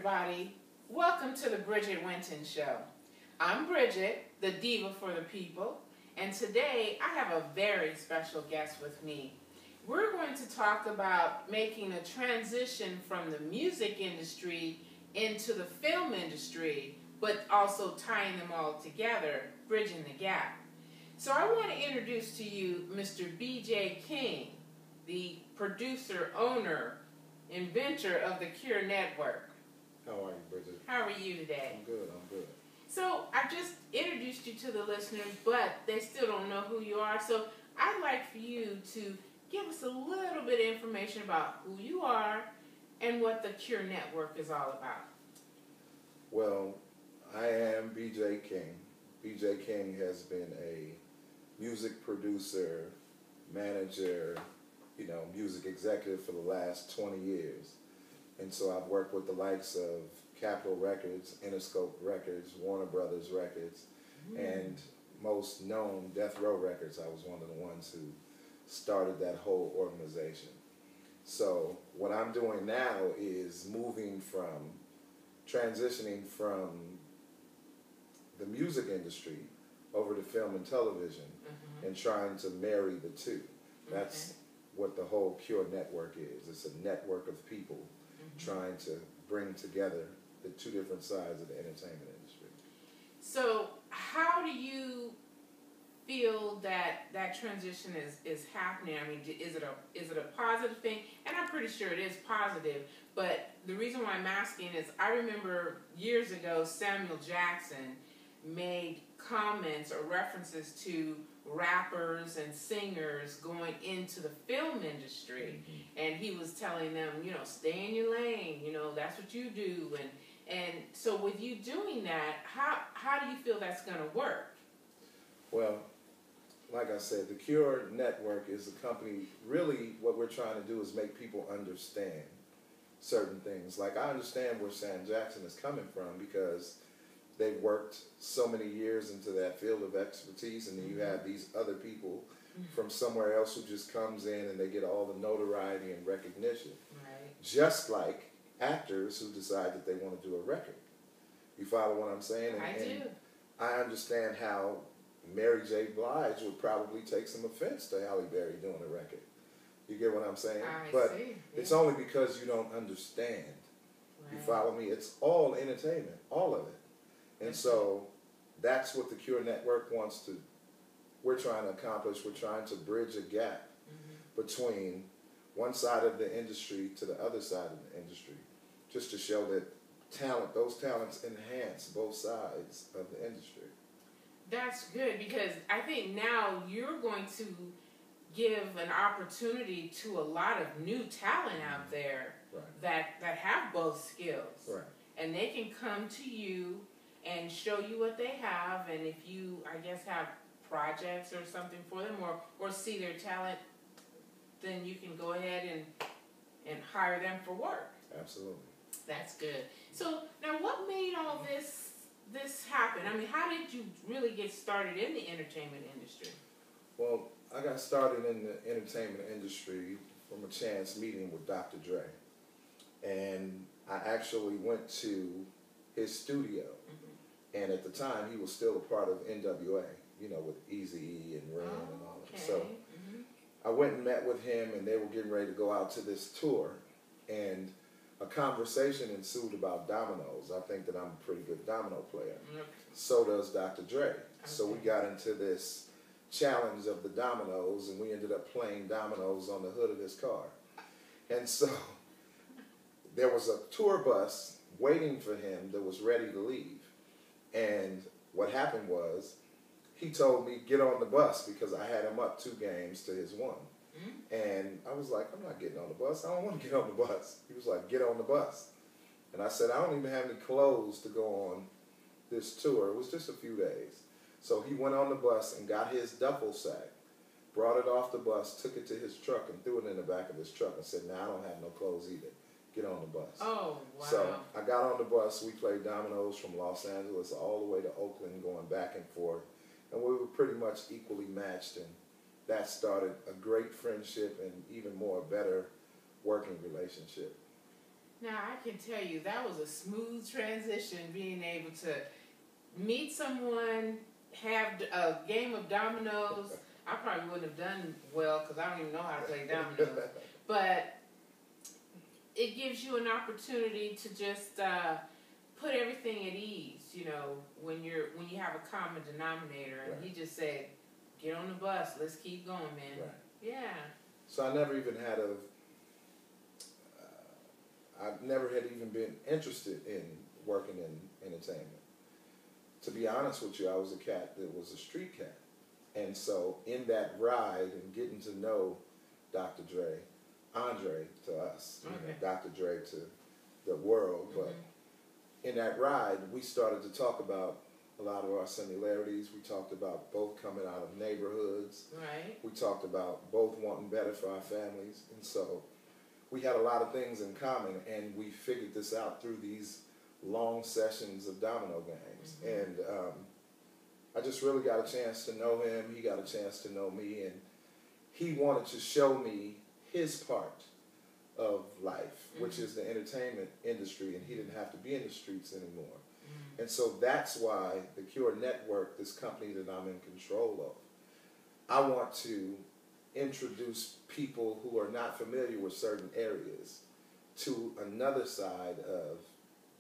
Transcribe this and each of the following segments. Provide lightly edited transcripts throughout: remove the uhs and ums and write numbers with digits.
everybody. Welcome to the Bridget Winton Show. I'm Bridget, the diva for the people, and today I have a very special guest with me. We're going to talk about making a transition from the music industry into the film industry, but also tying them all together, bridging the gap. So I want to introduce to you Mr. B.J. King, the producer, owner, inventor of the Cure Network. How are you, Bridget? How are you today? I'm good, I'm good. So I just introduced you to the listeners, but they still don't know who you are. So I'd like for you to give us a little bit of information about who you are and what the Cure Network is all about. Well, I am B.J. King. B.J. King has been a music producer, manager, music executive for the last 20 years. And so I've worked with the likes of Capitol Records, Interscope Records, Warner Brothers Records, and most known, Death Row Records. I was one of the ones who started that whole organization. So what I'm doing now is transitioning from the music industry over to film and television and trying to marry the two. That's what the whole Cure Network is. It's a network of people trying to bring together the two different sides of the entertainment industry. So how do you feel that transition is happening? I mean, is it a positive thing? And I'm pretty sure it is positive, but the reason why I'm asking is I remember years ago Samuel Jackson made comments or references to rappers and singers going into the film industry, and he was telling them, stay in your lane, that's what you do, and so with you doing that, how do you feel that's going to work? Well, like I said, the Cure Network is a company. Really what we're trying to do is make people understand certain things. Like, I understand where Sam Jackson is coming from because they've worked so many years into that field of expertise, and then you have these other people from somewhere else who just comes in and they get all the notoriety and recognition. Right. Just like actors who decide that they want to do a record. You follow what I'm saying? I do. I understand how Mary J. Blige would probably take some offense to Halle Berry doing a record. You get what I'm saying? But see. Yeah. It's only because you don't understand. Right. You follow me? It's all entertainment, all of it. And so that's what the Cure Network we're trying to accomplish. We're trying to bridge a gap between one side of the industry to the other side of the industry, just to show that those talents enhance both sides of the industry. That's good, because I think now you're going to give an opportunity to a lot of new talent out there that have both skills. Right. And they can come to you and show you what they have, and if you, I guess, have projects or something for them, or see their talent, then you can go ahead and hire them for work. Absolutely. That's good. So now, what made all this happen? I mean, how did you really get started in the entertainment industry? Well, I got started in the entertainment industry from a chance meeting with Dr. Dre, and I actually went to his studio. And at the time, he was still a part of NWA, with Eazy-E and Ren and all that. So I went and met with him, and they were getting ready to go out to this tour. And a conversation ensued about dominoes. I think that I'm a pretty good domino player. So does Dr. Dre. So we got into this challenge of the dominoes, and we ended up playing dominoes on the hood of his car. And so there was a tour bus waiting for him that was ready to leave. And what happened was, he told me, get on the bus, because I had him up 2 games to his 1. And I was like, I'm not getting on the bus. I don't want to get on the bus. He was like, get on the bus. And I said, I don't even have any clothes to go on this tour. It was just a few days. So he went on the bus and got his duffel sack, brought it off the bus, took it to his truck, and threw it in the back of his truck and said, I don't have no clothes either. Get on the bus. Oh, wow. So I got on the bus. We played dominoes from Los Angeles all the way to Oakland, going back and forth. And we were pretty much equally matched. And that started a great friendship and even more better working relationship. Now, I can tell you that was a smooth transition, being able to meet someone, have a game of dominoes. I probably wouldn't have done well because I don't even know how to play dominoes. But it gives you an opportunity to just put everything at ease, you know, when you have a common denominator. And Right. he just said, get on the bus, let's keep going, man. Right. Yeah. So I never even had I never had even been interested in working in entertainment. To be honest with you, I was a cat that was a street cat. And so in that ride and getting to know Dr. Dre, Andre to us, you know, Dr. Dre to the world, but in that ride, we started to talk about a lot of our similarities. We talked about both coming out of neighborhoods. Right. We talked about both wanting better for our families. And so we had a lot of things in common, and we figured this out through these long sessions of domino games. And I just really got a chance to know him. He got a chance to know me, and he wanted to show me his part of life, which is the entertainment industry, and he didn't have to be in the streets anymore. And so that's why the Cure Network, this company that I'm in control of, I want to introduce people who are not familiar with certain areas to another side of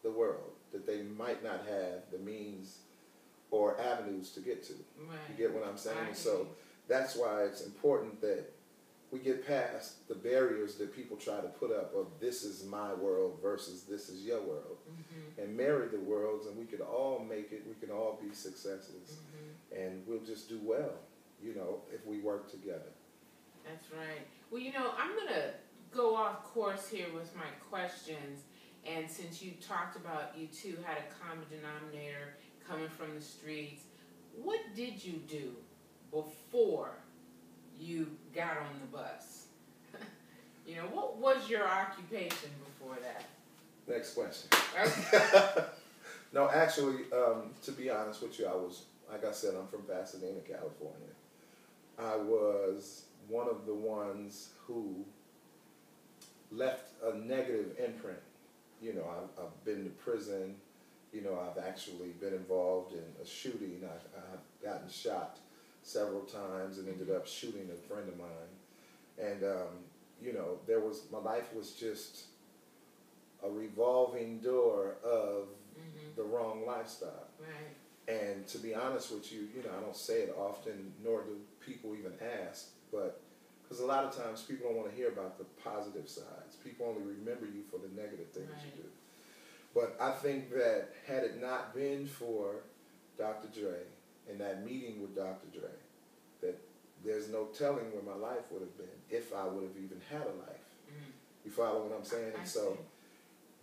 the world that they might not have the means or avenues to get to. Right. You get what I'm saying? Right. So that's why it's important that we get past the barriers that people try to put up of this is my world versus this is your world, and marry the worlds, and we could all make it, we can all be successes, and we'll just do well, you know, if we work together. That's right. Well, you know, I'm going to go off course here with my questions, and since you talked about you two had a common denominator coming from the streets, what did you do before you got on the bus? You know, what was your occupation before that? Next question. Okay. No, actually, to be honest with you, I was, like I said, I'm from Pasadena, California. I was one of the ones who left a negative imprint. You know, I've been to prison. You know, I've actually been involved in a shooting. I've gotten shot several times and ended up shooting a friend of mine. And, you know, my life was just a revolving door of the wrong lifestyle. Right. And to be honest with you, you know, I don't say it often, nor do people even ask, but because a lot of times people don't want to hear about the positive sides. People only remember you for the negative things you do. But I think that had it not been for Dr. Dre and that meeting with Dr. Dre, that there's no telling where my life would have been if I would have even had a life. You follow what I'm saying? And so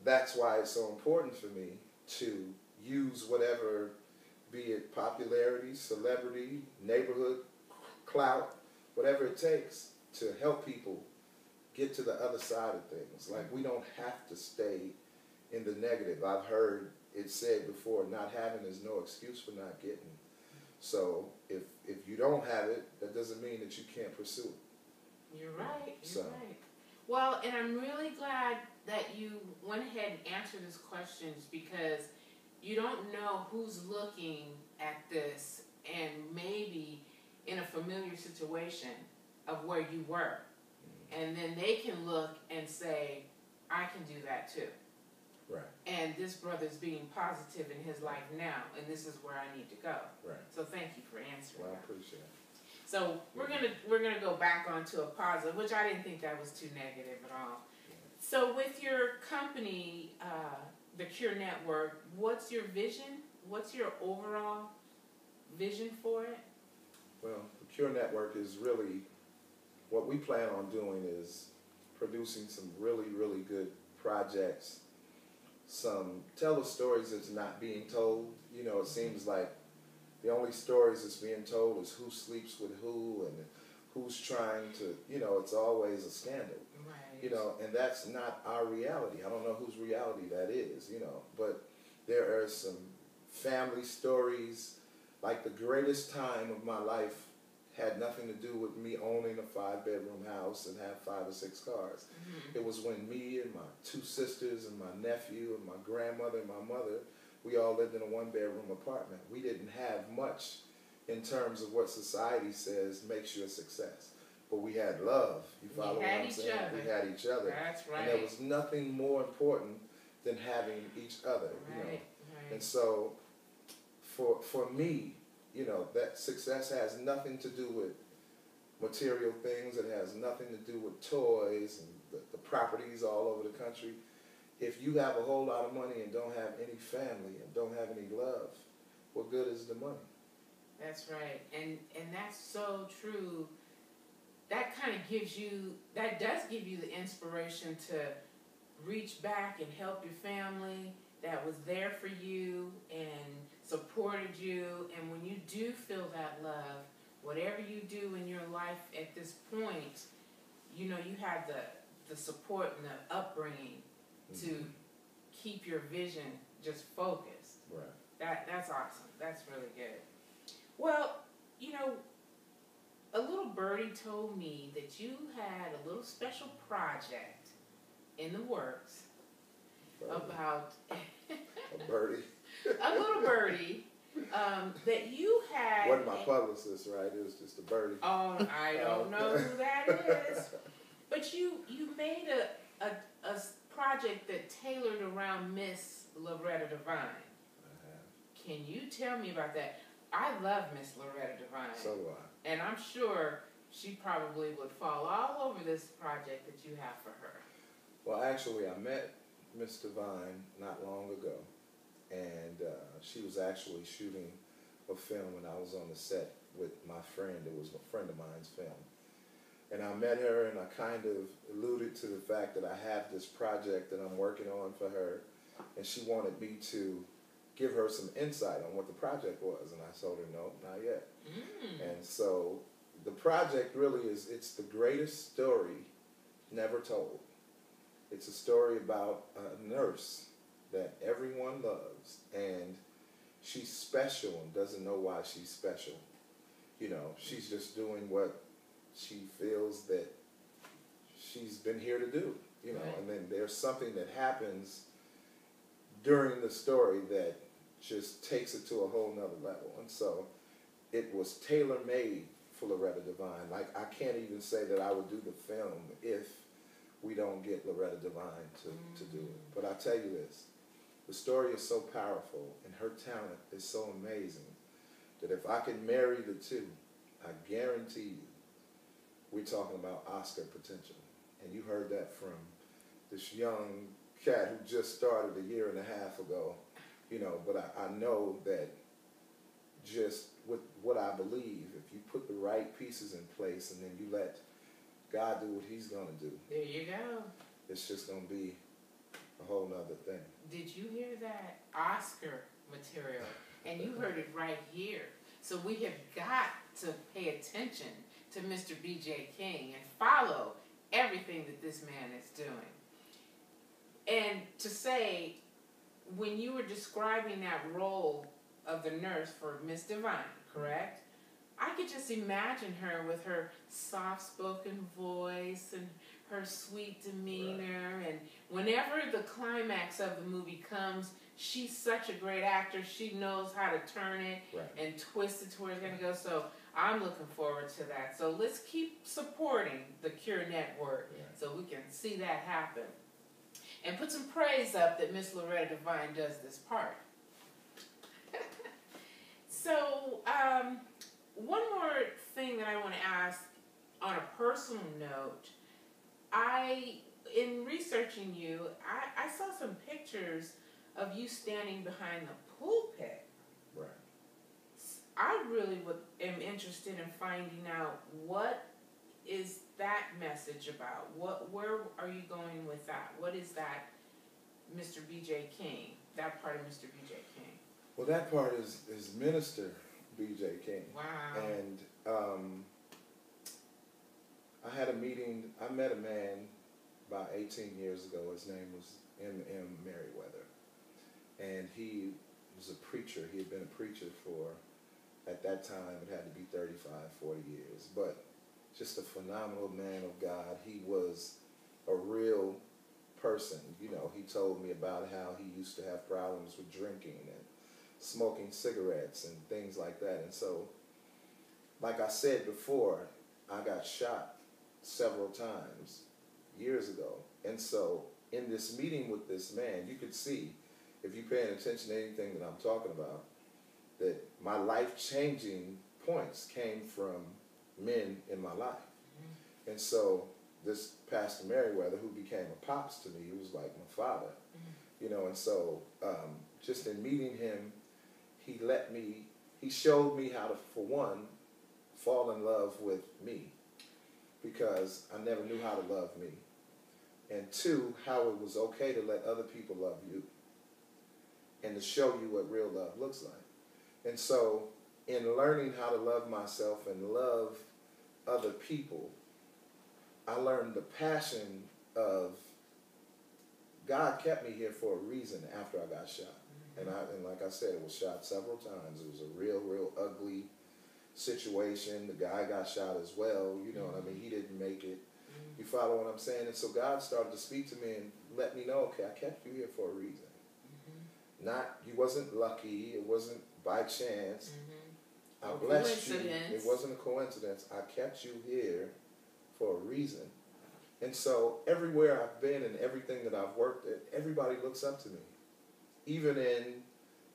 that's why it's so important for me to use whatever, be it popularity, celebrity, neighborhood, clout, whatever it takes to help people get to the other side of things. Like, we don't have to stay in the negative. I've heard it said before, not having is no excuse for not getting. So if you don't have it, that doesn't mean that you can't pursue it. You're right. You're right. Well, and I'm really glad that you went ahead and answered these questions, because you don't know who's looking at this and maybe in a familiar situation of where you were. And then they can look and say, I can do that too. Right. And this brother's being positive in his life now, and this is where I need to go. Right. So thank you for answering. Well, I appreciate it. So we're gonna go back onto a positive, which I didn't think that was too negative at all. So with your company, the Cure Network, what's your vision? What's your overall vision for it? Well, the Cure Network is really, what we plan on doing is producing some really, really good projects. Tell the stories that's not being told. You know, it seems like the only stories that's being told is who sleeps with who and who's trying to, you know, it's always a scandal. Right. You know, and that's not our reality. I don't know whose reality that is, you know, but there are some family stories. Like, the greatest time of my life had nothing to do with me owning a 5-bedroom house and have 5 or 6 cars. It was when me and my 2 sisters and my nephew and my grandmother and my mother, we all lived in a 1-bedroom apartment. We didn't have much in terms of what society says makes you a success. But we had love. You follow what I'm saying? We had each other. That's right. And there was nothing more important than having each other, you know. Right. And so for me, you know, that success has nothing to do with material things. It has nothing to do with toys and the properties all over the country. If you have a whole lot of money and don't have any family and don't have any love, what good is the money? That's right. And that's so true. That kind of gives you, that does give you the inspiration to reach back and help your family that was there for you and supported you. And when you do feel that love, whatever you do in your life at this point, you know, you have the support and the upbringing to keep your vision just focused. Right. That's awesome. That's really good. Well, you know, a little birdie told me that you had a little special project in the works about a birdie. a little birdie that you had. Wasn't my publicist, right? It was just a birdie. Oh, I don't know who that is. But you made a project that tailored around Miss Loretta Devine. Can you tell me about that? I love Miss Loretta Devine. So do I. And I'm sure she probably would fall all over this project that you have for her. Well, actually, I met Miss Devine not long ago, and she was actually shooting a film, and I was on the set with my friend. It was a friend of mine's film. And I met her, and I kind of alluded to the fact that I have this project that I'm working on for her, and she wanted me to give her some insight on what the project was, and I told her, no, not yet. And so the project really is, it's the greatest story never told. It's a story about a nurse that everyone loves, and she's special and doesn't know why she's special. You know, she's just doing what she feels that she's been here to do, you know. Right. And then there's something that happens during the story that just takes it to a whole nother level. And so it was tailor-made for Loretta Devine. Like, I can't even say that I would do the film if we don't get Loretta Devine to do it. But I tell you this, the story is so powerful and her talent is so amazing that if I could marry the two, I guarantee you we're talking about Oscar potential. And you heard that from this young cat who just started a year and a half ago, you know, but I know that just with what I believe, if you put the right pieces in place and then you let God do what he's going to do. There you go. It's just going to be a whole nother thing. Did you hear that? Oscar material. And you heard it right here. So we have got to pay attention to Mr. B.J. King and follow everything that this man is doing. And to say, when you were describing that role of the nurse for Miss Devine, correct? I could just imagine her with her soft-spoken voice and her sweet demeanor. Right. And whenever the climax of the movie comes, she's such a great actor. She knows how to turn it and twist it to where it's going to go. So I'm looking forward to that. So let's keep supporting the Cure Network so we can see that happen. And put some praise up that Miss Loretta Devine does this part. So, one more thing that I want to ask on a personal note. In researching you, I saw some pictures of you standing behind the pulpit. Right. I really am interested in finding out what is that message about? Where are you going with that? What is that, Mr. B.J. King? That part of Mr. B.J. King? Well, that part is Minister B.J. King. Wow. And I had a meeting. I met a man about 18 years ago. His name was M.M. Merriweather. And he was a preacher. He had been a preacher for At that time, it had to be 35, 40 years. But just a phenomenal man of God. He was a real person. You know, he told me about how he used to have problems with drinking and smoking cigarettes and things like that. And so, like I said before, I got shot several times years ago. And so, in this meeting with this man, you could see, if you're paying attention to anything that I'm talking about, that my life-changing points came from men in my life. And so this Pastor Merriweather, who became a pops to me, he was like my father, you know, and so just in meeting him, he showed me how to, for one, fall in love with me, because I never knew how to love me. And two, how it was okay to let other people love you and to show you what real love looks like. And so in learning how to love myself and love other people, I learned the passion of God kept me here for a reason after I got shot. And like I said, it was shot several times. It was a real, real ugly situation. The guy got shot as well. You know what I mean? He didn't make it. You follow what I'm saying? And so God started to speak to me and let me know, okay, I kept you here for a reason. Not, you wasn't lucky. It wasn't by chance. I blessed you. It wasn't a coincidence. I kept you here for a reason. And so everywhere I've been and everything that I've worked at, everybody looks up to me. Even in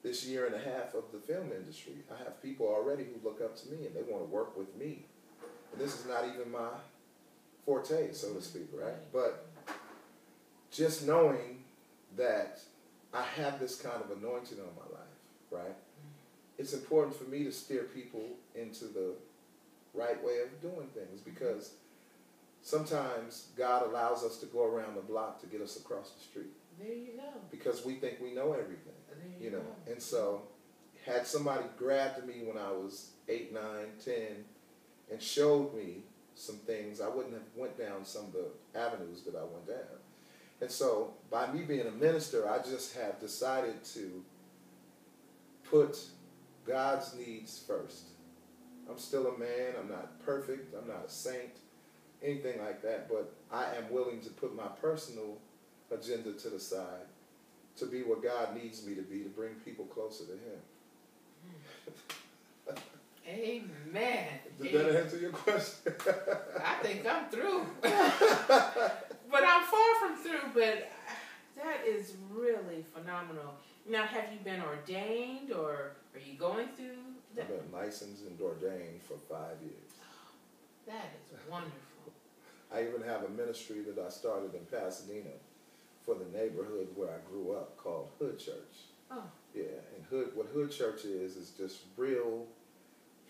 this year and a half of the film industry, I have people already who look up to me and they want to work with me. And this is not even my forte, so to speak, right? But just knowing that I have this kind of anointing on my life, right? It's important for me to steer people into the right way of doing things, because sometimes God allows us to go around the block to get us across the street. There you go. Because we think we know everything, you know. And so, had somebody grabbed me when I was 8, 9, 10 and showed me some things, I wouldn't have went down some of the avenues that I went down. And so, by me being a minister, I just have decided to put God's needs first. I'm still a man. I'm not perfect. I'm not a saint, anything like that. But I am willing to put my personal agenda to the side to be what God needs me to be, to bring people closer to Him. Amen. Did that answer your question? I think I'm through. But I'm far from through, but that is really phenomenal. Now, have you been ordained, or are you going through that? I've been licensed and ordained for 5 years. Oh, that is wonderful. I even have a ministry that I started in Pasadena for the neighborhood where I grew up, called Hood Church. Oh. Yeah, and what Hood Church is just real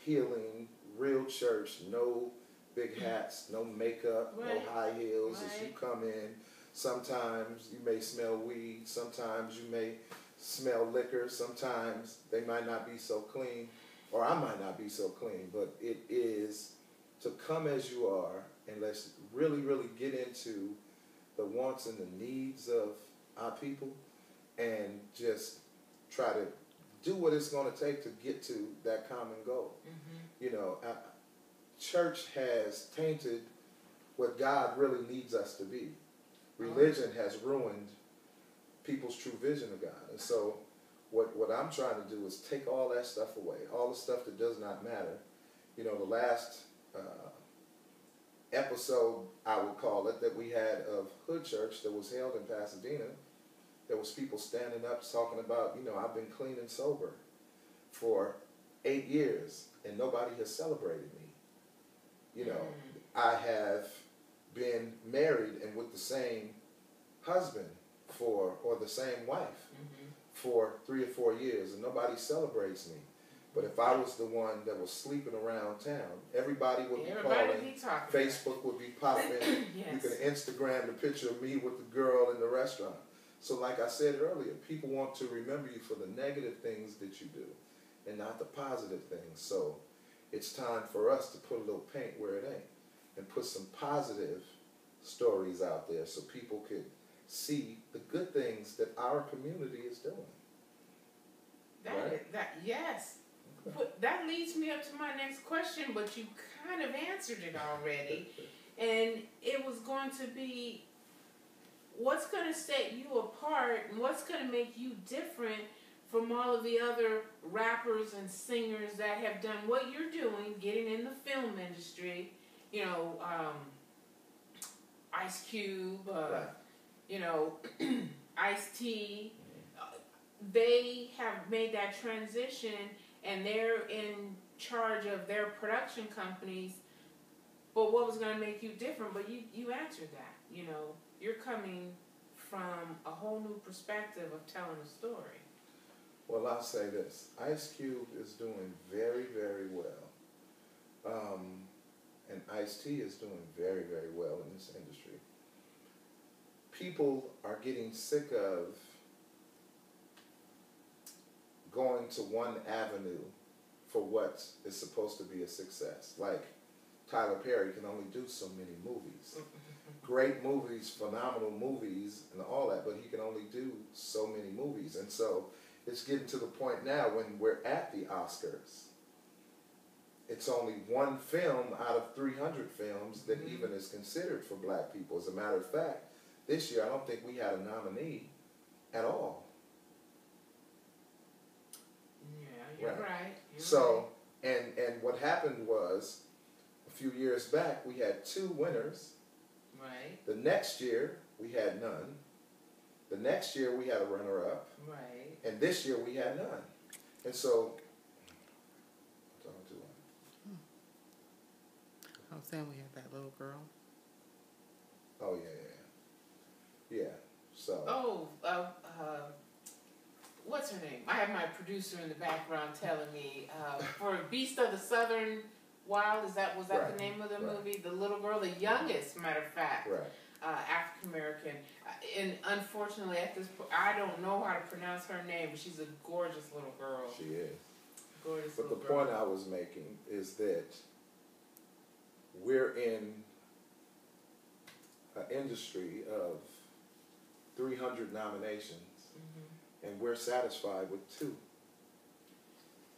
healing, real church, no big hats, no makeup, no high heels. As you come in, sometimes you may smell weed, sometimes you may smell liquor, sometimes they might not be so clean, or I might not be so clean, but it is to come as you are, and let's really, really get into the wants and the needs of our people, and just try to do what it's going to take to get to that common goal. You know, church has tainted what God really needs us to be. Religion has ruined people's true vision of God. And so what I'm trying to do is take all that stuff away, all the stuff that does not matter. You know, the last episode, I would call it, that we had of Hood Church that was held in Pasadena, there was people standing up talking about, you know, I've been clean and sober for 8 years and nobody has celebrated me. You know, I have been married and with the same husband or the same wife for 3 or 4 years and nobody celebrates me. But if I was the one that was sleeping around town, everybody would be calling, Facebook would be popping, you can Instagram the picture of me with the girl in the restaurant. So like I said earlier, people want to remember you for the negative things that you do and not the positive things. So it's time for us to put a little paint where it ain't and put some positive stories out there so people could see the good things that our community is doing. Yes. That leads me up to my next question, but you kind of answered it already. And it was going to be, what's going to set you apart and what's going to make you different from all of the other rappers and singers that have done what you're doing, getting in the film industry, you know, Ice Cube, right. you know, Ice-T. They have made that transition and they're in charge of their production companies. But what was going to make you different? But you answered that. You know, you're coming from a whole new perspective of telling a story. Well, I'll say this. Ice Cube is doing very, very well. And Ice-T is doing very, very well in this industry. People are getting sick of going to one avenue for what is supposed to be a success. Like Tyler Perry can only do so many movies. Great movies, phenomenal movies, and all that, but he can only do so many movies. And so it's getting to the point now when we're at the Oscars. It's only one film out of 300 films that even is considered for black people. As a matter of fact, this year I don't think we had a nominee at all. Yeah, you're right. So, and what happened was, a few years back, we had 2 winners. Right. The next year, we had none. The next year, we had a runner-up. Right. And this year, we had none. And so, I was saying we had that little girl. oh, yeah. So. Oh, what's her name? I have my producer in the background telling me for Beast of the Southern Wild. Was that Right. the name of the Right. movie? The little girl, the youngest, matter of fact, Right. African American. And unfortunately, at this point, I don't know how to pronounce her name, but she's a gorgeous little girl. She is. Gorgeous But little the girl. point I was making is that we're in an industry of 300 nominations, and we're satisfied with 2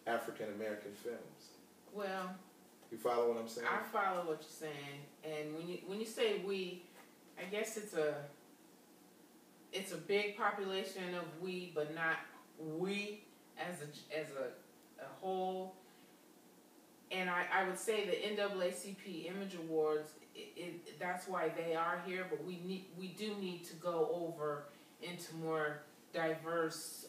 African American films. Well, You follow what I'm saying? I follow what you're saying, and when you say we, I guess it's a big population of we, but not we as a whole. And I would say the NAACP Image Awards, that's why they are here, but we do need to go over into more diverse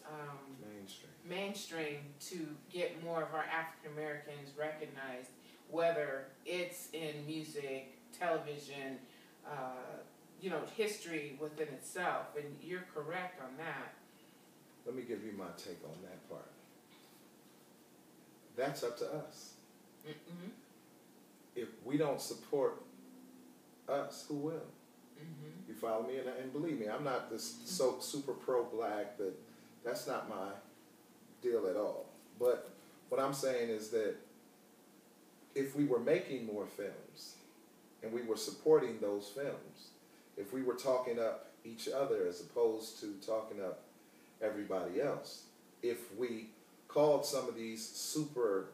mainstream to get more of our African Americans recognized, whether it's in music, television, history within itself. And you're correct on that. Let me give you my take on that part. That's up to us. Mm-hmm. If we don't support us, who will? Mm-hmm. You follow me? And believe me, I'm not this so super pro-black that's not my deal at all. But what I'm saying is that if we were making more films and we were supporting those films, if we were talking up each other as opposed to talking up everybody else, if we called some of these super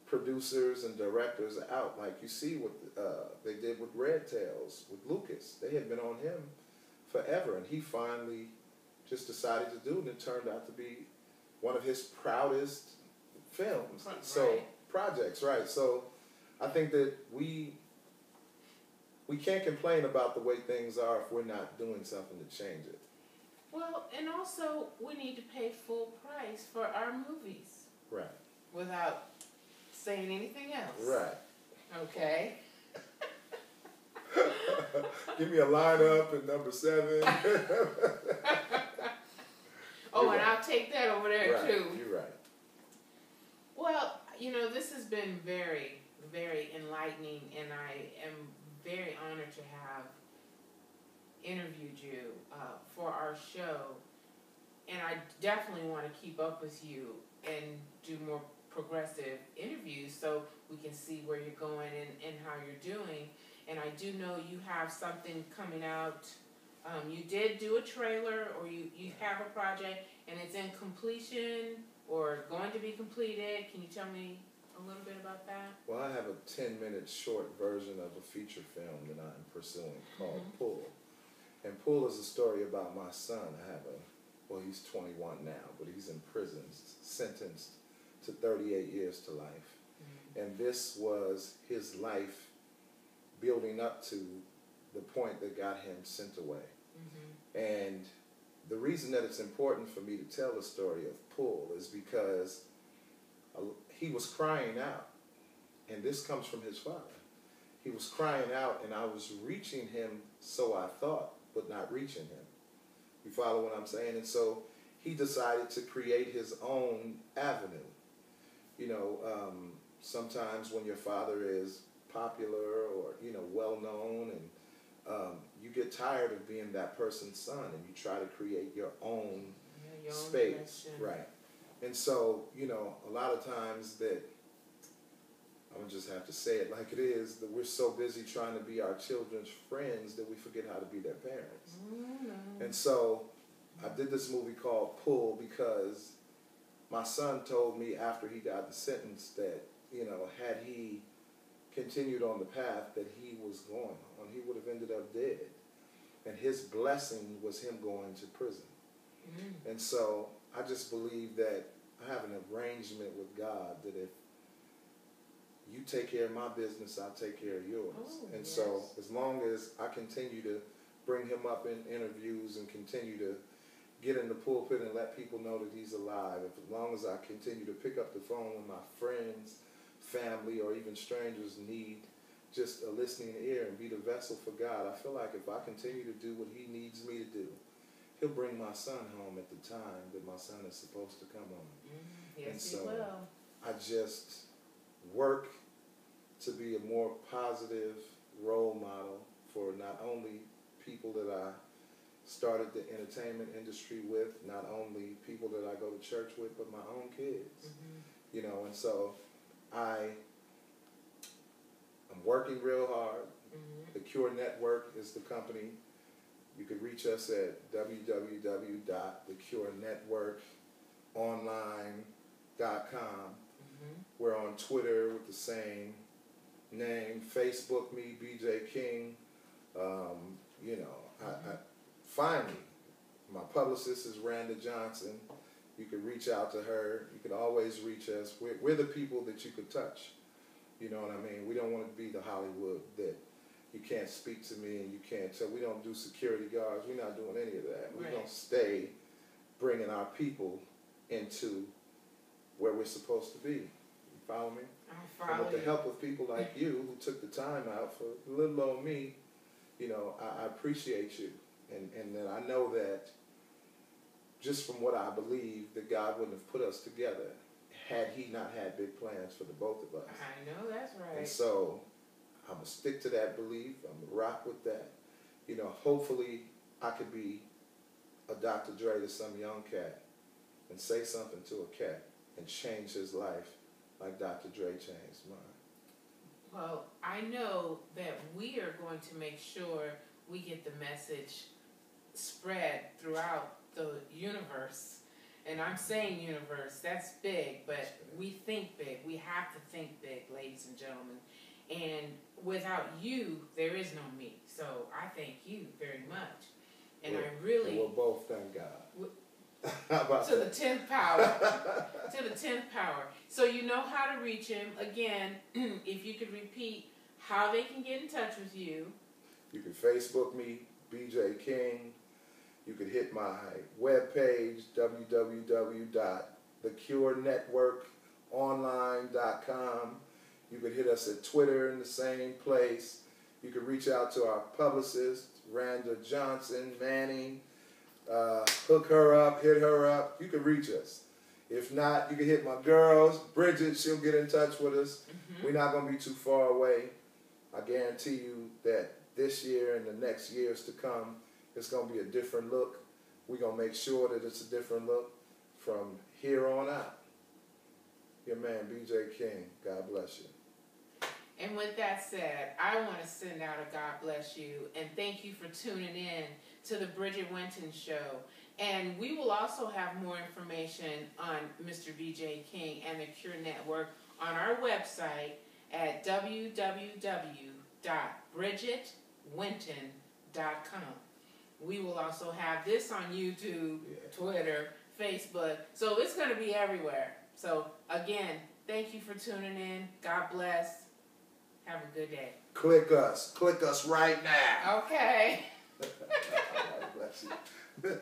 producers and directors out, like you see what they did with Red Tails, with Lucas. They had been on him forever, and he finally just decided to do it, and it turned out to be one of his proudest films. Right. So, projects, right. So, I think that we can't complain about the way things are if we're not doing something to change it. Well, and also, we need to pay full price for our movies. Right. Without saying anything else. Right. Okay. Give me a lineup and number 7. Oh, and I'll take that over there right. too. You're right. Well, this has been very, very enlightening, and I am very honored to have interviewed you for our show. And I definitely want to keep up with you and do more progressive interviews so we can see where you're going and how you're doing. And I do know you have something coming out. You did do a trailer, or you have a project, and it's in completion or going to be completed. Can you tell me a little bit about that? Well, I have a 10-minute short version of a feature film that I'm pursuing called Pull. And Pull is a story about my son. Well, he's 21 now, but he's in prison, sentenced to 38 years to life. And this was his life building up to the point that got him sent away. And the reason that it's important for me to tell the story of Pull is because he was crying out, and this comes from his father. He was crying out, and I was reaching him, so I thought, but not reaching him. You follow what I'm saying? And so he decided to create his own avenue. You know, sometimes when your father is popular or, you know, well-known, and you get tired of being that person's son, and you try to create your own space. Right. And so, you know, a lot of times that, I'm going to just have to say it like it is, that we're so busy trying to be our children's friends that we forget how to be their parents. And so I did this movie called Pull because my son told me after he got the sentence that, you know, had he continued on the path that he was going on, he would have ended up dead. And his blessing was him going to prison. And so I just believe that I have an arrangement with God that if you take care of my business, I'll take care of yours. So as long as I continue to bring him up in interviews and continue to get in the pulpit and let people know that he's alive, as long as I continue to pick up the phone when my friends, family, or even strangers need just a listening ear and be the vessel for God, I feel like if I continue to do what he needs me to do, he'll bring my son home at the time that my son is supposed to come home. Yes, and so he will. I just work to be a more positive role model for not only people that I started the entertainment industry with, not only people that I go to church with, but my own kids. You know, and so I'm working real hard. The Cure Network is the company. You can reach us at www.thecurenetworkonline.com. We're on Twitter with the same name. Facebook me, BJ King. You know, I find me. My publicist is Randa Johnson. You can reach out to her. You can always reach us. We're the people that you could touch. You know what I mean? We don't want to be the Hollywood that you can't speak to me and you can't tell. We don't do security guards. We're not doing any of that. We're going to stay bringing our people into where we're supposed to be. You follow me? I follow and with the help of people like you who took the time out for little old me, you know, I appreciate you. And then I know that just from what I believe, that God wouldn't have put us together had he not had big plans for the both of us. I know that's right. And so I'm going to stick to that belief. I'm going to rock with that. You know, hopefully I could be a Dr. Dre to some young cat and say something to a cat and change his life like Dr. Dre changed mine. Well, I know that we are going to make sure we get the message spread throughout the universe. And I'm saying universe, that's big, but we think big. We have to think big, ladies and gentlemen. And without you, there is no me. So I thank you very much. And I really... We'll both thank God. How about to the 10th power. To the 10th power. So you know how to reach him. Again, if you could repeat how they can get in touch with you. You can Facebook me, BJ King. You can hit my webpage, www.thecurenetworkonline.com. You can hit us at Twitter in the same place. You can reach out to our publicist, Randa Johnson, Manning. Hook her up, hit her up. You can reach us. If not, you can hit my girls, Bridget. She'll get in touch with us. We're not going to be too far away. I guarantee you that this year and the next years to come, it's going to be a different look. We're going to make sure that it's a different look from here on out. Your man, BJ King. God bless you. And with that said, I want to send out a God bless you and thank you for tuning in to the Bridget Winton Show. And we will also have more information on Mr. BJ King and the Cure Network on our website at www.bridgetwinton.com. We will also have this on YouTube, Twitter, Facebook. So it's going to be everywhere. So again, thank you for tuning in. God bless. Have a good day. Click us right now. Okay. God bless you.